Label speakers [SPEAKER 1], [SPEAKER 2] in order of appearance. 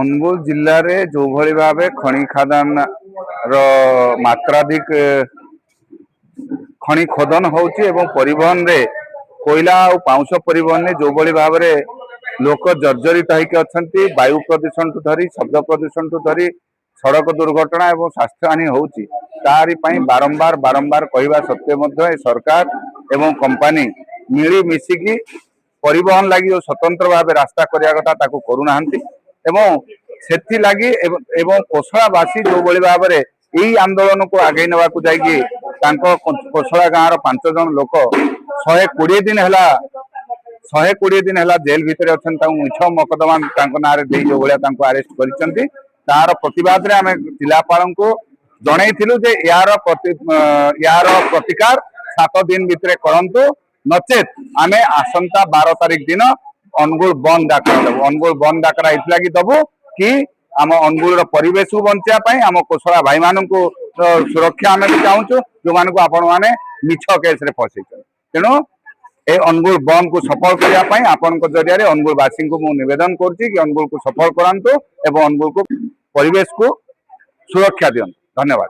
[SPEAKER 1] ଅନୁଗୁଳ ଜିଲ୍ଲାରେ ଯୋଉଭଳି ଭାବେ ଖଣି ଖାଦାନ ର ମାତ୍ରାଧିକ ଖଣି ଖୋଦନ ହଉଛି ଏବଂ ପରିବହନରେ କୋଇଲା ଆଉ ପାଉଁଶ ପରିବହନରେ ଯୋଉଭଳି ଭାବରେ ଲୋକ ଜର୍ଜରିତ ହେଇକି ଅଛନ୍ତି, ବାୟୁ ପ୍ରଦୂଷଣଠୁ ଧରି ଶବ୍ଦ ପ୍ରଦୂଷଣଠୁ ଧରି ସଡ଼କ ଦୁର୍ଘଟଣା ଏବଂ ସ୍ୱାସ୍ଥ୍ୟହାନି ହଉଛି, ତାରି ପାଇଁ ବାରମ୍ବାର କହିବା ସତ୍ତ୍ୱେ ମଧ୍ୟ ଏ ସରକାର ଏବଂ କମ୍ପାନୀ ମିଳିମିଶିକି ପରିବହନ ଲାଗି ଯୋଉ ସ୍ୱତନ୍ତ୍ର ଭାବେ ରାସ୍ତା କରିବା କଥା ତାକୁ କରୁନାହାନ୍ତି ଏବଂ ସେଥିଲାଗି ଏବଂ କୋଶଳାବାସୀ ଯୋଉଭଳି ଭାବରେ ଏଇ ଆନ୍ଦୋଳନକୁ ଆଗେଇ ନେବାକୁ ଯାଇକି ତାଙ୍କ କୋଶଳା ଗାଁର 5 ଜଣ ଲୋକ 120 ଦିନ ହେଲା ଜେଲ ଭିତରେ ଅଛନ୍ତି। ତାଙ୍କୁ ମିଛ ମକଦ୍ଦମା ତାଙ୍କ ନାଁରେ ଦେଇ ଯୋଉ ଭଳିଆ ତାଙ୍କୁ ଆରେଷ୍ଟ କରିଛନ୍ତି, ତାର ପ୍ରତିବାଦରେ ଆମେ ଜିଲ୍ଲାପାଳଙ୍କୁ ଜଣେଇଥିଲୁ ଯେ ୟାର ପ୍ରତିକାର 7 ଦିନ ଭିତରେ କରନ୍ତୁ, ନଚେତ ଆମେ ଆସନ୍ତା 12 ତାରିଖ ଦିନ ଅନୁଗୁଳ ବନ୍ଦ ଡାକରା ଦେବୁ। ଅନୁଗୁଳ ବନ୍ଦ ଡାକରା ଏଥିଲାଗି ଦେବୁ କି ଆମ ଅନୁଗୁଳର ପରିବେଶକୁ ବଞ୍ଚିବା ପାଇଁ, ଆମ କୋଶଳା ଭାଇମାନଙ୍କୁ ସୁରକ୍ଷା ଆମେ ବି ଚାହୁଁଛୁ, ଯୋଉମାନଙ୍କୁ ଆପଣମାନେ ମିଛ କେସରେ ଫସେଇଛନ୍ତି। ତେଣୁ ଏ ଅନୁଗୁଳ ବନ୍ଦକୁ ସଫଳ କରିବା ପାଇଁ ଆପଣଙ୍କ ଜରିଆରେ ଅନୁଗୁଳବାସୀଙ୍କୁ ମୁଁ ନିବେଦନ କରୁଛି କି ଅନୁଗୁଳକୁ ସଫଳ କରାନ୍ତୁ ଏବଂ ଅନୁଗୁଳକୁ ପରିବେଶକୁ ସୁରକ୍ଷା ଦିଅନ୍ତୁ। ଧନ୍ୟବାଦ।